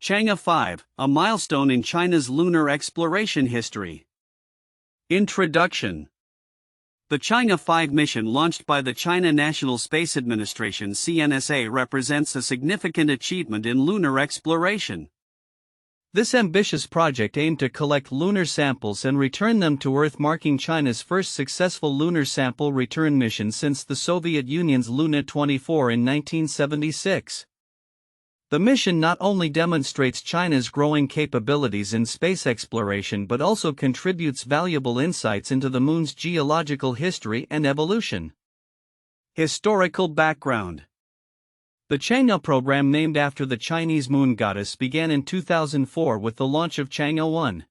Chang'e 5, a milestone in China's lunar exploration history. Introduction. The Chang'e 5 mission launched by the China National Space Administration (CNSA) represents a significant achievement in lunar exploration. This ambitious project aimed to collect lunar samples and return them to Earth, marking China's first successful lunar sample return mission since the Soviet Union's Luna 24 in 1976. The mission not only demonstrates China's growing capabilities in space exploration but also contributes valuable insights into the Moon's geological history and evolution. Historical background. The Chang'e program, named after the Chinese moon goddess, began in 2004 with the launch of Chang'e 1.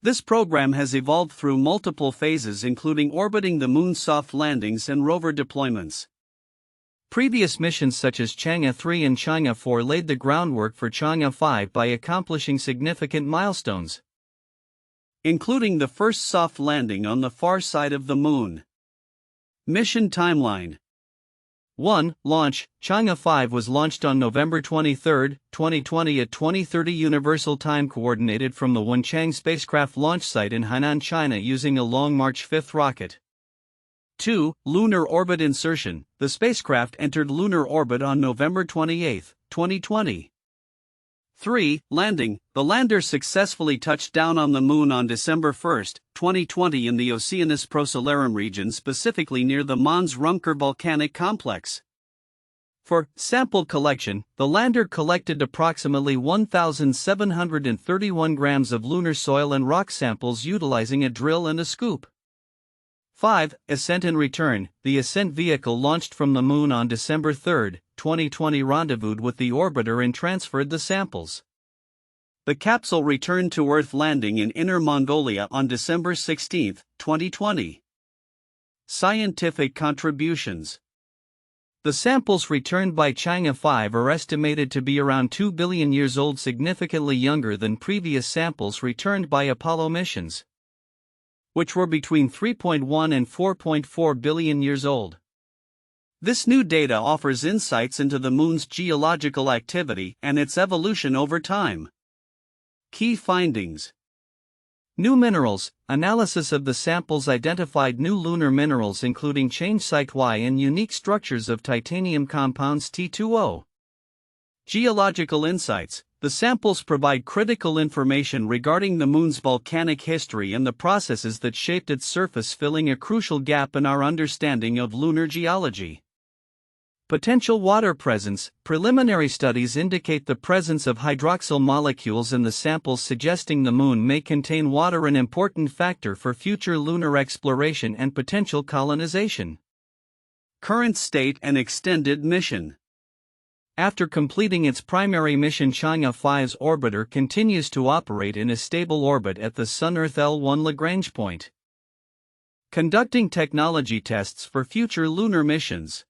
This program has evolved through multiple phases, including orbiting the moon's soft landings and rover deployments. Previous missions such as Chang'e 3 and Chang'e 4 laid the groundwork for Chang'e 5 by accomplishing significant milestones, including the first soft landing on the far side of the moon. Mission timeline. 1. Launch. Chang'e 5 was launched on November 23, 2020 at 20:30 Universal Time coordinated from the Wenchang spacecraft launch site in Hainan, China, using a Long March 5 rocket. 2. Lunar orbit insertion. The spacecraft entered lunar orbit on November 28, 2020. 3. Landing. The lander successfully touched down on the Moon on December 1, 2020 in the Oceanus Procellarum region, specifically near the Mons Rumker volcanic complex. For sample collection, the lander collected approximately 1,731 grams of lunar soil and rock samples utilizing a drill and a scoop. 5. Ascent and return. The ascent vehicle launched from the Moon on December 3, 2020, rendezvoused with the orbiter and transferred the samples. The capsule returned to Earth, landing in Inner Mongolia on December 16, 2020. Scientific contributions. The samples returned by Chang'e 5 are estimated to be around 2 billion years old, significantly younger than previous samples returned by Apollo missions, which were between 3.1 and 4.4 billion years old. This new data offers insights into the Moon's geological activity and its evolution over time. Key findings. New minerals. Analysis of the samples identified new lunar minerals including change site Y and unique structures of titanium compounds T2O. Geological insights. The samples provide critical information regarding the Moon's volcanic history and the processes that shaped its surface, filling a crucial gap in our understanding of lunar geology. Potential water presence. Preliminary studies indicate the presence of hydroxyl molecules in the samples, suggesting the Moon may contain water, an important factor for future lunar exploration and potential colonization. Current state and extended mission. After completing its primary mission, Chang'e 5's orbiter continues to operate in a stable orbit at the Sun-Earth L1 Lagrange point, conducting technology tests for future lunar missions.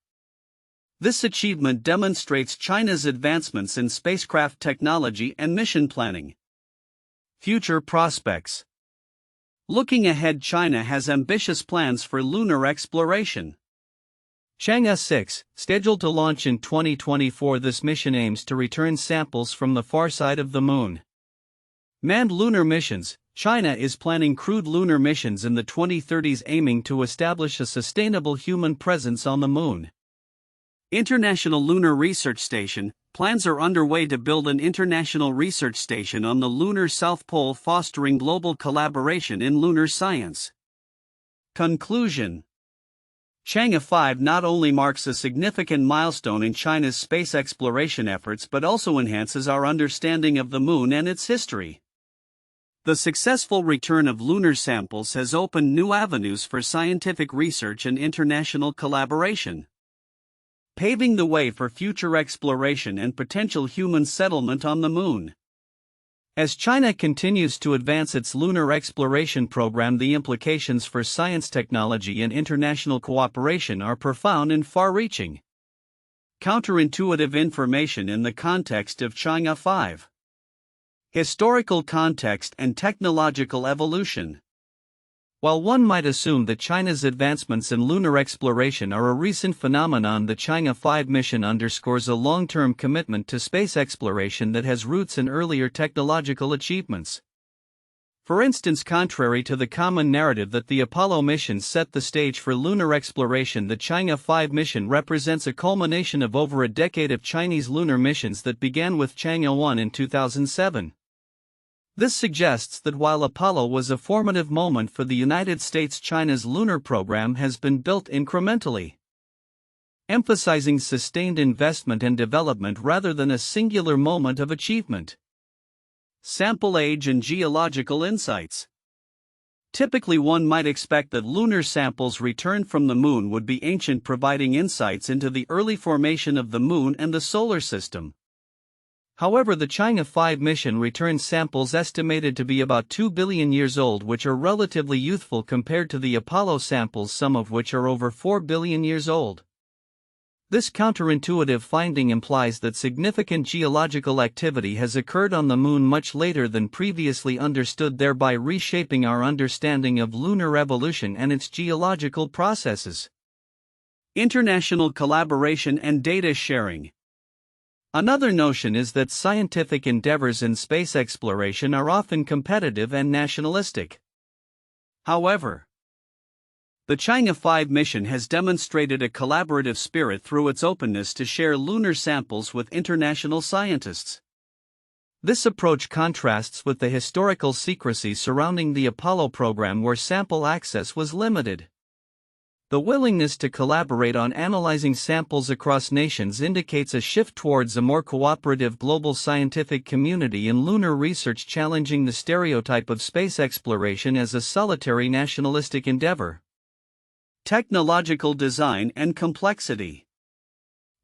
This achievement demonstrates China's advancements in spacecraft technology and mission planning. Future prospects. Looking ahead, China has ambitious plans for lunar exploration. Chang'e 6, scheduled to launch in 2024, this mission aims to return samples from the far side of the Moon. Manned lunar missions. China is planning crewed lunar missions in the 2030s, aiming to establish a sustainable human presence on the Moon. International Lunar Research Station. Plans are underway to build an international research station on the lunar South Pole, fostering global collaboration in lunar science. Conclusion. Chang'e 5 not only marks a significant milestone in China's space exploration efforts but also enhances our understanding of the Moon and its history. The successful return of lunar samples has opened new avenues for scientific research and international collaboration, paving the way for future exploration and potential human settlement on the Moon. As China continues to advance its lunar exploration program, the implications for science, technology, and international cooperation are profound and far-reaching. Counterintuitive information in the context of Chang'e 5. Historical context and technological evolution. While one might assume that China's advancements in lunar exploration are a recent phenomenon, the Chang'e 5 mission underscores a long-term commitment to space exploration that has roots in earlier technological achievements. For instance, contrary to the common narrative that the Apollo missions set the stage for lunar exploration, the Chang'e 5 mission represents a culmination of over a decade of Chinese lunar missions that began with Chang'e 1 in 2007. This suggests that while Apollo was a formative moment for the United States, China's lunar program has been built incrementally, emphasizing sustained investment and development rather than a singular moment of achievement. Sample age and geological insights. Typically, one might expect that lunar samples returned from the Moon would be ancient, providing insights into the early formation of the Moon and the solar system. However, the Chang'e 5 mission returned samples estimated to be about 2 billion years old, which are relatively youthful compared to the Apollo samples, some of which are over 4 billion years old. This counterintuitive finding implies that significant geological activity has occurred on the Moon much later than previously understood, thereby reshaping our understanding of lunar evolution and its geological processes. International collaboration and data sharing. Another notion is that scientific endeavors in space exploration are often competitive and nationalistic. However, the Chang'e 5 mission has demonstrated a collaborative spirit through its openness to share lunar samples with international scientists. This approach contrasts with the historical secrecy surrounding the Apollo program, where sample access was limited. The willingness to collaborate on analyzing samples across nations indicates a shift towards a more cooperative global scientific community in lunar research, challenging the stereotype of space exploration as a solitary nationalistic endeavor. Technological design and complexity.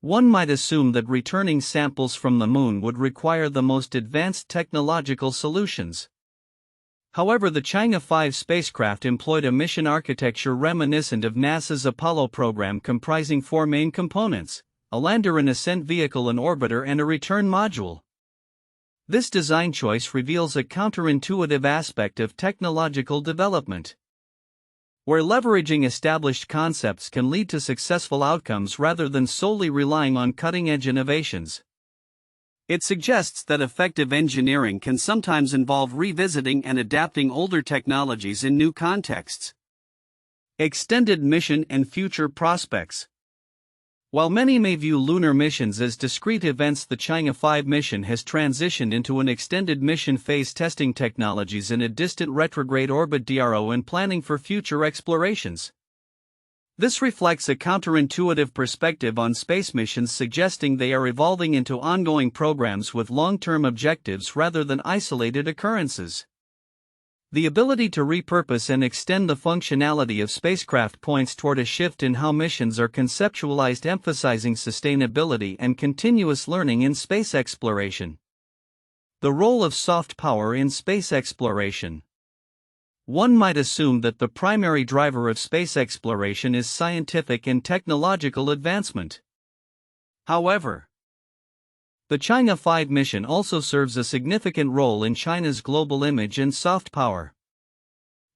One might assume that returning samples from the Moon would require the most advanced technological solutions. However, the Chang'e 5 spacecraft employed a mission architecture reminiscent of NASA's Apollo program, comprising 4 main components: a lander, an ascent vehicle, an orbiter, and a return module. This design choice reveals a counterintuitive aspect of technological development, where leveraging established concepts can lead to successful outcomes rather than solely relying on cutting-edge innovations. It suggests that effective engineering can sometimes involve revisiting and adapting older technologies in new contexts. Extended mission and future prospects. While many may view lunar missions as discrete events, the Chang'e 5 mission has transitioned into an extended mission phase, testing technologies in a distant retrograde orbit (DRO) and planning for future explorations. This reflects a counterintuitive perspective on space missions, suggesting they are evolving into ongoing programs with long-term objectives rather than isolated occurrences. The ability to repurpose and extend the functionality of spacecraft points toward a shift in how missions are conceptualized, emphasizing sustainability and continuous learning in space exploration. The role of soft power in space exploration. One might assume that the primary driver of space exploration is scientific and technological advancement. However, the Chang'e 5 mission also serves a significant role in China's global image and soft power.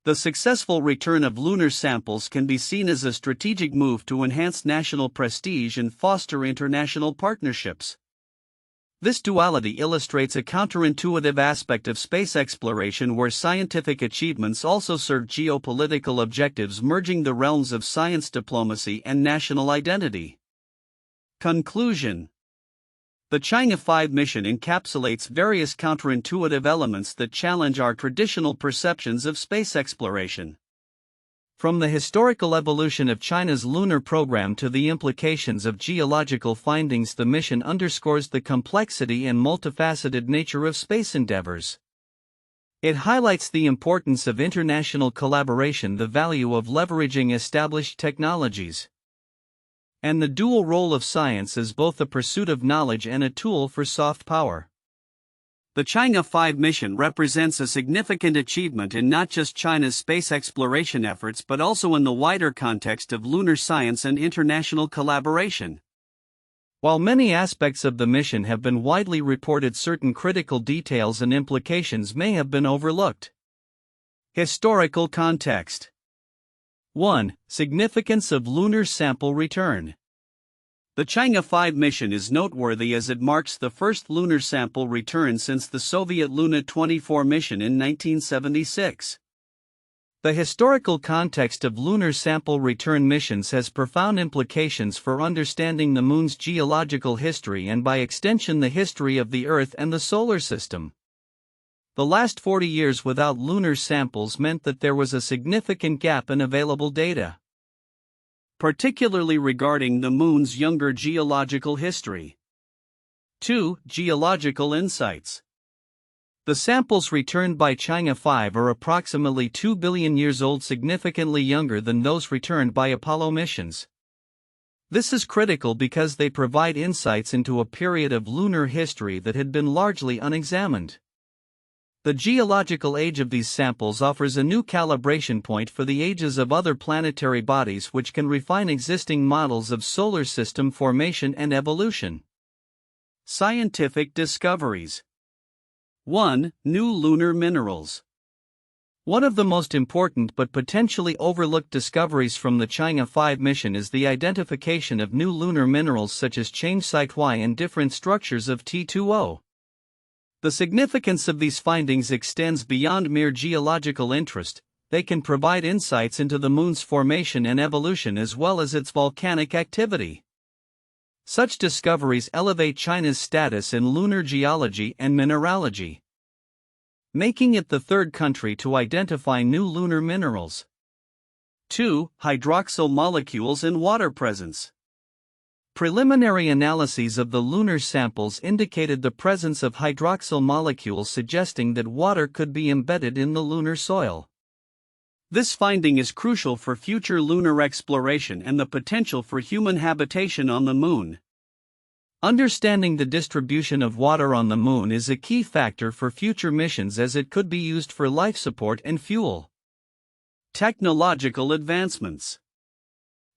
The successful return of lunar samples can be seen as a strategic move to enhance national prestige and foster international partnerships. This duality illustrates a counterintuitive aspect of space exploration, where scientific achievements also serve geopolitical objectives, merging the realms of science diplomacy and national identity. Conclusion. The Chang'e 5 mission encapsulates various counterintuitive elements that challenge our traditional perceptions of space exploration. From the historical evolution of China's lunar program to the implications of geological findings, the mission underscores the complexity and multifaceted nature of space endeavors. It highlights the importance of international collaboration, the value of leveraging established technologies, and the dual role of science as both a pursuit of knowledge and a tool for soft power. The Chang'e 5 mission represents a significant achievement in not just China's space exploration efforts but also in the wider context of lunar science and international collaboration. While many aspects of the mission have been widely reported, certain critical details and implications may have been overlooked. Historical context. 1. Significance of lunar sample return. The Chang'e 5 mission is noteworthy as it marks the first lunar sample return since the Soviet Luna 24 mission in 1976. The historical context of lunar sample return missions has profound implications for understanding the Moon's geological history and by extension the history of the Earth and the Solar System. The last 40 years without lunar samples meant that there was a significant gap in available data, particularly regarding the Moon's younger geological history. 2. Geological insights. The samples returned by Chang'e 5 are approximately 2 billion years old, significantly younger than those returned by Apollo missions. This is critical because they provide insights into a period of lunar history that had been largely unexamined. The geological age of these samples offers a new calibration point for the ages of other planetary bodies, which can refine existing models of solar system formation and evolution. Scientific discoveries. 1. New lunar minerals. One of the most important but potentially overlooked discoveries from the Chang'e 5 mission is the identification of new lunar minerals such as Chang'e and different structures of T2O. The significance of these findings extends beyond mere geological interest. They can provide insights into the Moon's formation and evolution as well as its volcanic activity. Such discoveries elevate China's status in lunar geology and mineralogy, making it the third country to identify new lunar minerals. 2. Hydroxyl molecules in water presence. Preliminary analyses of the lunar samples indicated the presence of hydroxyl molecules, suggesting that water could be embedded in the lunar soil. This finding is crucial for future lunar exploration and the potential for human habitation on the Moon. Understanding the distribution of water on the Moon is a key factor for future missions as it could be used for life support and fuel. Technological advancements.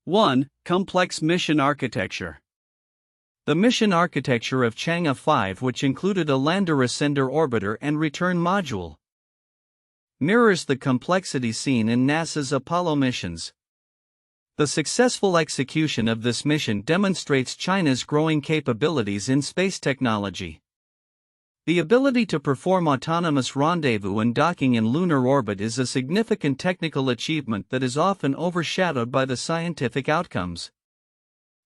1. Complex mission architecture. The mission architecture of Chang'e 5, which included a lander-ascender orbiter and return module, mirrors the complexity seen in NASA's Apollo missions. The successful execution of this mission demonstrates China's growing capabilities in space technology. The ability to perform autonomous rendezvous and docking in lunar orbit is a significant technical achievement that is often overshadowed by the scientific outcomes.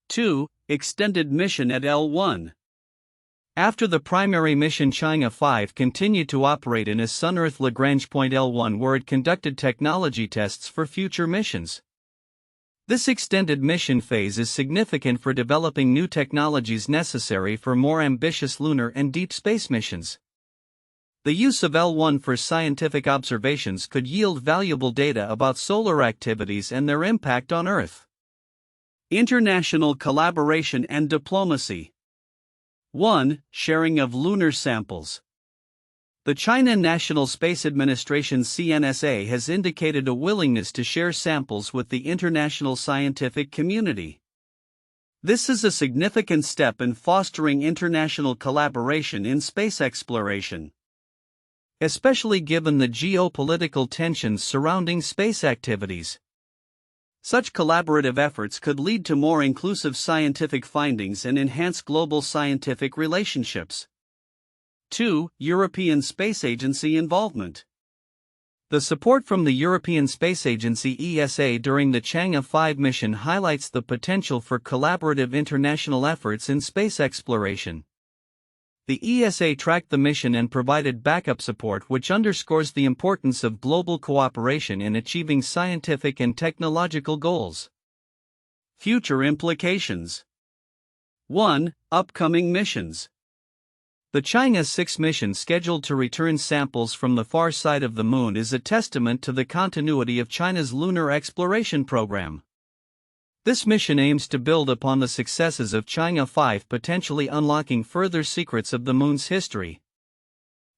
2. Extended mission at L1. After the primary mission, Chang'e 5 continued to operate in a Sun-Earth Lagrange point L1, where it conducted technology tests for future missions. This extended mission phase is significant for developing new technologies necessary for more ambitious lunar and deep space missions. The use of L1 for scientific observations could yield valuable data about solar activities and their impact on Earth. International collaboration and diplomacy. 1. Sharing of lunar samples. The China National Space Administration (CNSA) has indicated a willingness to share samples with the international scientific community. This is a significant step in fostering international collaboration in space exploration, especially given the geopolitical tensions surrounding space activities. Such collaborative efforts could lead to more inclusive scientific findings and enhance global scientific relationships. 2. European Space Agency involvement. The support from the European Space Agency (ESA) during the Chang'e 5 mission highlights the potential for collaborative international efforts in space exploration. The ESA tracked the mission and provided backup support, which underscores the importance of global cooperation in achieving scientific and technological goals. Future implications. 1. Upcoming missions. The Chang'e 6 mission, scheduled to return samples from the far side of the Moon, is a testament to the continuity of China's lunar exploration program. This mission aims to build upon the successes of Chang'e 5, potentially unlocking further secrets of the Moon's history.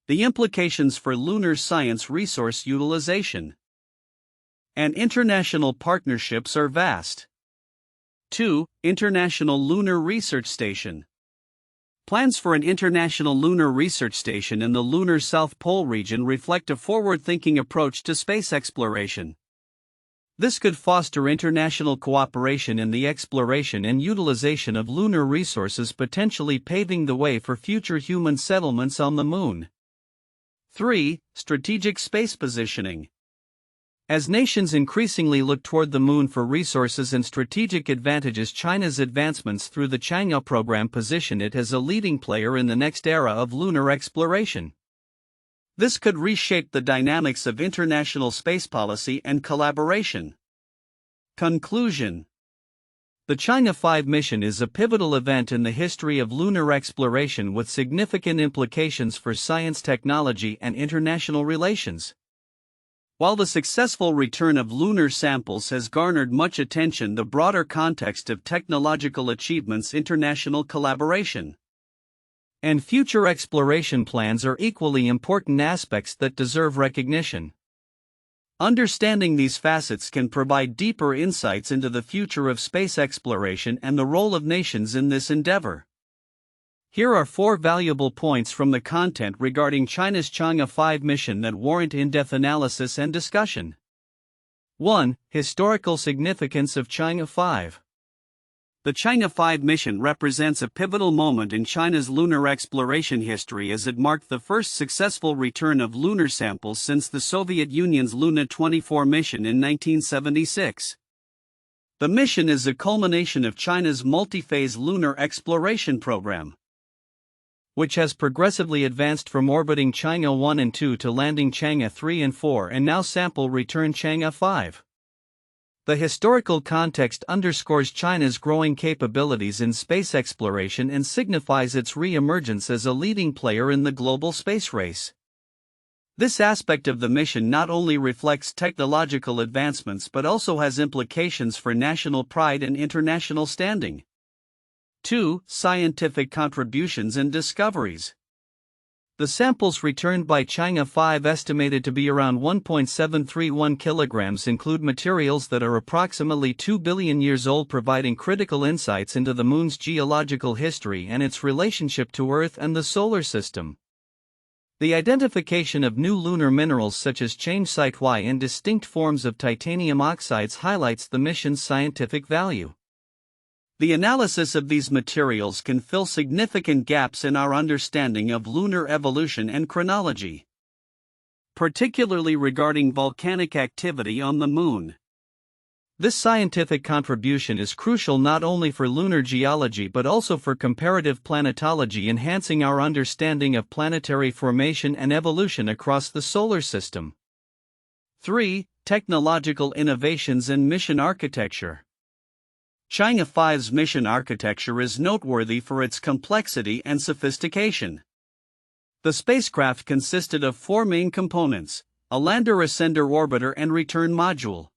The implications for lunar science resource utilization and international partnerships are vast. 2. International Lunar Research Station. Plans for an international lunar research station in the lunar South Pole region reflect a forward-thinking approach to space exploration. This could foster international cooperation in the exploration and utilization of lunar resources, potentially paving the way for future human settlements on the Moon. 3. Strategic space positioning. As nations increasingly look toward the Moon for resources and strategic advantages, China's advancements through the Chang'e program position it as a leading player in the next era of lunar exploration. This could reshape the dynamics of international space policy and collaboration. Conclusion. The Chang'e 5 mission is a pivotal event in the history of lunar exploration with significant implications for science, technology, and international relations. While the successful return of lunar samples has garnered much attention, the broader context of technological achievements, international collaboration, and future exploration plans are equally important aspects that deserve recognition. Understanding these facets can provide deeper insights into the future of space exploration and the role of nations in this endeavor. Here are 4 valuable points from the content regarding China's Chang'e 5 mission that warrant in-depth analysis and discussion. 1. Historical significance of Chang'e 5. The Chang'e 5 mission represents a pivotal moment in China's lunar exploration history, as it marked the first successful return of lunar samples since the Soviet Union's Luna 24 mission in 1976. The mission is a culmination of China's multi-phase lunar exploration program, which has progressively advanced from orbiting Chang'e 1 and 2 to landing Chang'e 3 and 4 and now sample return Chang'e 5. The historical context underscores China's growing capabilities in space exploration and signifies its re-emergence as a leading player in the global space race. This aspect of the mission not only reflects technological advancements but also has implications for national pride and international standing. 2. Scientific contributions and discoveries. The samples returned by Chang'e 5, estimated to be around 1.731 kilograms, include materials that are approximately 2 billion years old, providing critical insights into the Moon's geological history and its relationship to Earth and the Solar System. The identification of new lunar minerals such as Chang'e Y and distinct forms of titanium oxides highlights the mission's scientific value. The analysis of these materials can fill significant gaps in our understanding of lunar evolution and chronology, particularly regarding volcanic activity on the Moon. This scientific contribution is crucial not only for lunar geology but also for comparative planetology, enhancing our understanding of planetary formation and evolution across the solar system. 3. Technological innovations and mission architecture. Chang'e 5's mission architecture is noteworthy for its complexity and sophistication. The spacecraft consisted of 4 main components: a lander, ascender, orbiter, and return module.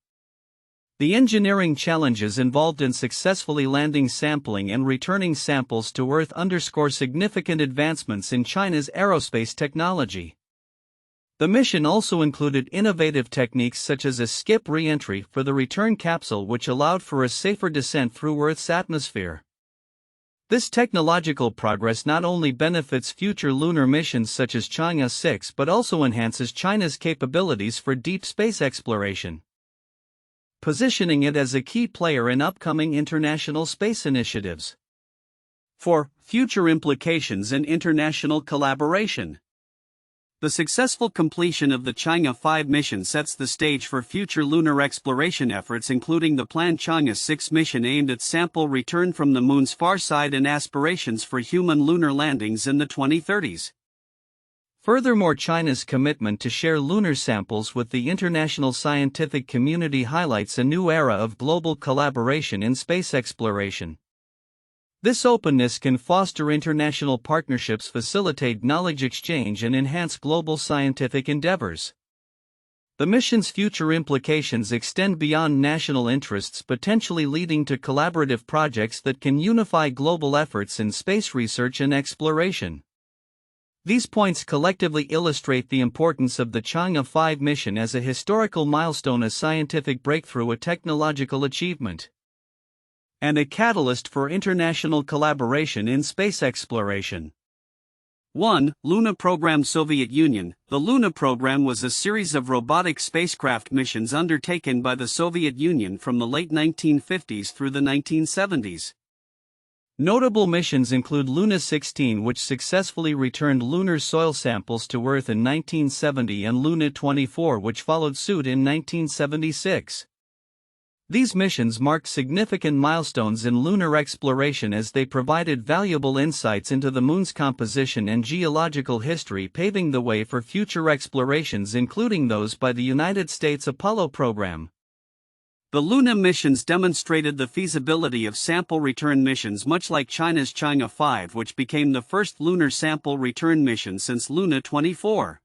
The engineering challenges involved in successfully landing, sampling, and returning samples to Earth underscore significant advancements in China's aerospace technology. The mission also included innovative techniques such as a skip re-entry for the return capsule, which allowed for a safer descent through Earth's atmosphere. This technological progress not only benefits future lunar missions such as Chang'e 6 but also enhances China's capabilities for deep space exploration, positioning it as a key player in upcoming international space initiatives. 4. Future implications and international collaboration. The successful completion of the Chang'e 5 mission sets the stage for future lunar exploration efforts, including the planned Chang'e 6 mission aimed at sample return from the Moon's far side and aspirations for human lunar landings in the 2030s. Furthermore, China's commitment to share lunar samples with the international scientific community highlights a new era of global collaboration in space exploration. This openness can foster international partnerships, facilitate knowledge exchange, and enhance global scientific endeavors. The mission's future implications extend beyond national interests, potentially leading to collaborative projects that can unify global efforts in space research and exploration. These points collectively illustrate the importance of the Chang'e 5 mission as a historical milestone, a scientific breakthrough, a technological achievement, and a catalyst for international collaboration in space exploration. 1. Lunar Program. Soviet Union. The Lunar program was a series of robotic spacecraft missions undertaken by the Soviet Union from the late 1950s through the 1970s. Notable missions include Luna 16, which successfully returned lunar soil samples to Earth in 1970, and Luna 24, which followed suit in 1976. These missions marked significant milestones in lunar exploration as they provided valuable insights into the Moon's composition and geological history, paving the way for future explorations, including those by the United States Apollo program. The Luna missions demonstrated the feasibility of sample return missions, much like China's Chang'e 5, which became the first lunar sample return mission since Luna 24.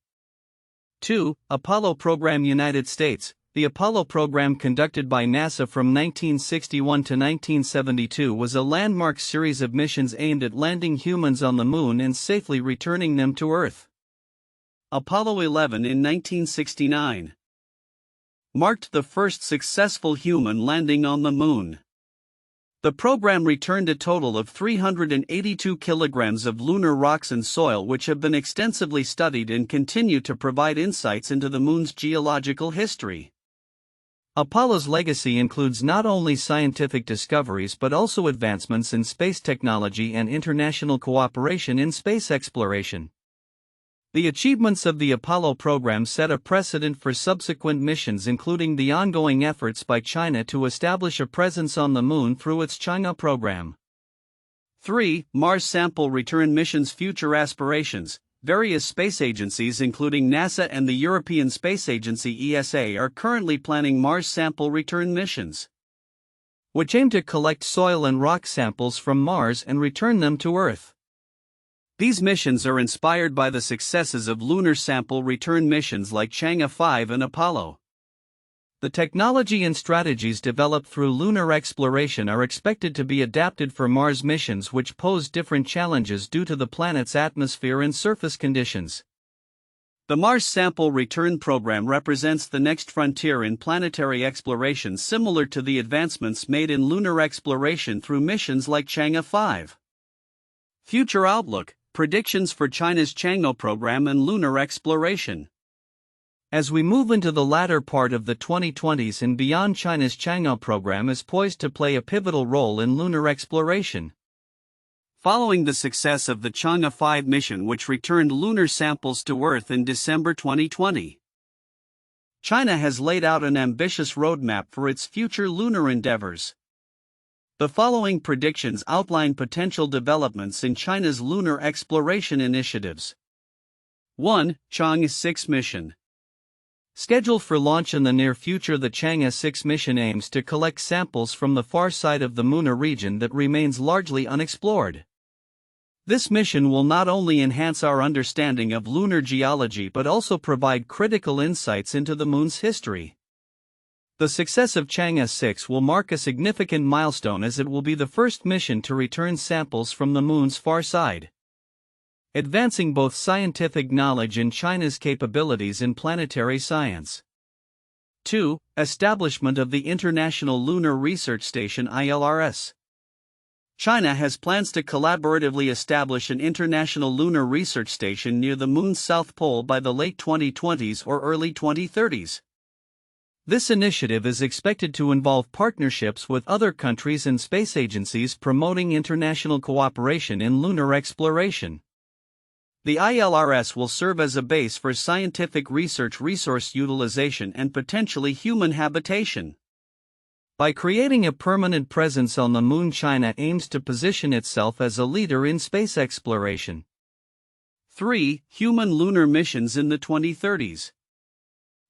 2. Apollo program. United States. The Apollo program, conducted by NASA from 1961 to 1972, was a landmark series of missions aimed at landing humans on the Moon and safely returning them to Earth. Apollo 11 in 1969 marked the first successful human landing on the Moon. The program returned a total of 382 kilograms of lunar rocks and soil, which have been extensively studied and continue to provide insights into the Moon's geological history. Apollo's legacy includes not only scientific discoveries but also advancements in space technology and international cooperation in space exploration. The achievements of the Apollo program set a precedent for subsequent missions, including the ongoing efforts by China to establish a presence on the Moon through its Chang'e program. 3. Mars sample return missions. Future aspirations. Various space agencies, including NASA and the European Space Agency (ESA), are currently planning Mars sample return missions, which aim to collect soil and rock samples from Mars and return them to Earth. These missions are inspired by the successes of lunar sample return missions like Chang'e 5 and Apollo. The technology and strategies developed through lunar exploration are expected to be adapted for Mars missions, which pose different challenges due to the planet's atmosphere and surface conditions. The Mars sample return program represents the next frontier in planetary exploration, similar to the advancements made in lunar exploration through missions like Chang'e 5. Future outlook. Predictions for China's Chang'e program and lunar exploration. As we move into the latter part of the 2020s and beyond, China's Chang'e program is poised to play a pivotal role in lunar exploration. Following the success of the Chang'e 5 mission, which returned lunar samples to Earth in December 2020, China has laid out an ambitious roadmap for its future lunar endeavors. The following predictions outline potential developments in China's lunar exploration initiatives. 1. Chang'e 6 mission. Scheduled for launch in the near future, the Chang'e 6 mission aims to collect samples from the far side of the Moon, a region that remains largely unexplored. This mission will not only enhance our understanding of lunar geology but also provide critical insights into the Moon's history. The success of Chang'e 6 will mark a significant milestone, as it will be the first mission to return samples from the Moon's far side, advancing both scientific knowledge and China's capabilities in planetary science. 2. Establishment of the International Lunar Research Station (ILRS). China has plans to collaboratively establish an international lunar research station near the Moon's south pole by the late 2020s or early 2030s. This initiative is expected to involve partnerships with other countries and space agencies, promoting international cooperation in lunar exploration. The ILRS will serve as a base for scientific research, resource utilization, and potentially human habitation. By creating a permanent presence on the Moon, China aims to position itself as a leader in space exploration. 3. Human lunar missions in the 2030s.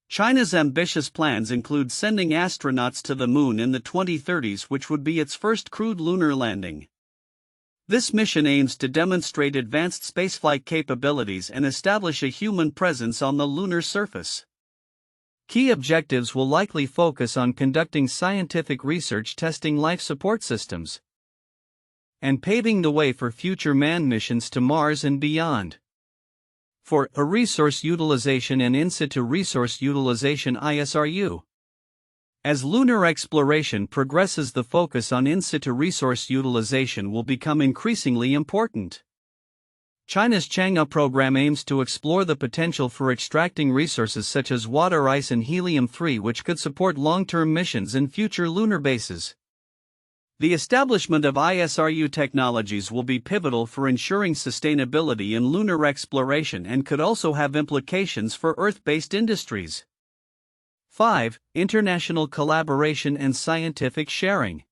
China's ambitious plans include sending astronauts to the Moon in the 2030s, which would be its first crewed lunar landing. This mission aims to demonstrate advanced spaceflight capabilities and establish a human presence on the lunar surface. Key objectives will likely focus on conducting scientific research, testing life support systems, and paving the way for future manned missions to Mars and beyond. For a resource utilization and in situ resource utilization (ISRU). As lunar exploration progresses, the focus on in situ resource utilization will become increasingly important. China's Chang'e program aims to explore the potential for extracting resources such as water ice and helium-3, which could support long-term missions in future lunar bases. The establishment of ISRU technologies will be pivotal for ensuring sustainability in lunar exploration and could also have implications for Earth-based industries. 5. International collaboration and scientific sharing.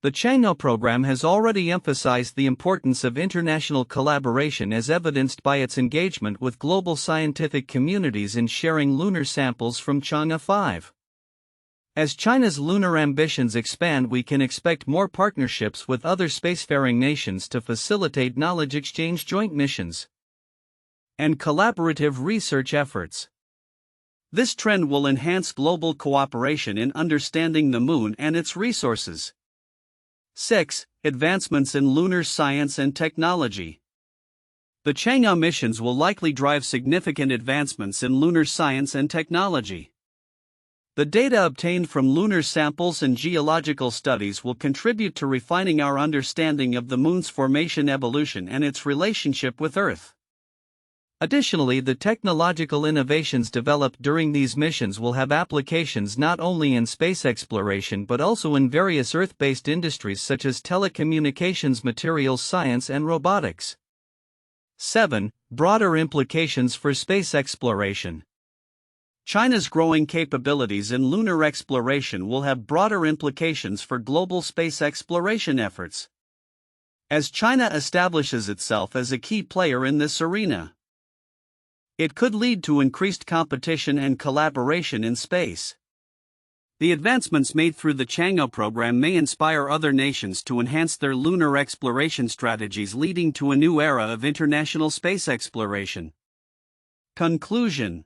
The Chang'e program has already emphasized the importance of international collaboration, as evidenced by its engagement with global scientific communities in sharing lunar samples from Chang'e 5. As China's lunar ambitions expand, we can expect more partnerships with other spacefaring nations to facilitate knowledge exchange, joint missions, and collaborative research efforts. This trend will enhance global cooperation in understanding the Moon and its resources. 6. Advancements in lunar science and technology. The Chang'e missions will likely drive significant advancements in lunar science and technology. The data obtained from lunar samples and geological studies will contribute to refining our understanding of the Moon's formation, evolution, and its relationship with Earth. Additionally, the technological innovations developed during these missions will have applications not only in space exploration but also in various Earth-based industries such as telecommunications, materials science, and robotics. 7. Broader implications for space exploration. China's growing capabilities in lunar exploration will have broader implications for global space exploration efforts. As China establishes itself as a key player in this arena, it could lead to increased competition and collaboration in space. The advancements made through the Chang'e program may inspire other nations to enhance their lunar exploration strategies, leading to a new era of international space exploration. Conclusion.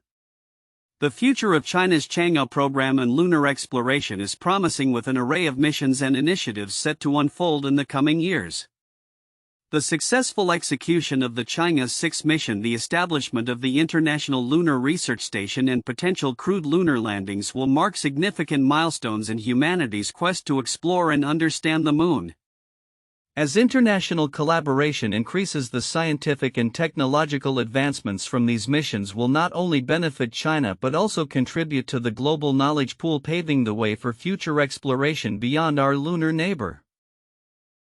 The future of China's Chang'e program and lunar exploration is promising, with an array of missions and initiatives set to unfold in the coming years. The successful execution of the Chang'e 6 mission, the establishment of the International Lunar Research Station, and potential crewed lunar landings will mark significant milestones in humanity's quest to explore and understand the Moon. As international collaboration increases, the scientific and technological advancements from these missions will not only benefit China but also contribute to the global knowledge pool, paving the way for future exploration beyond our lunar neighbor.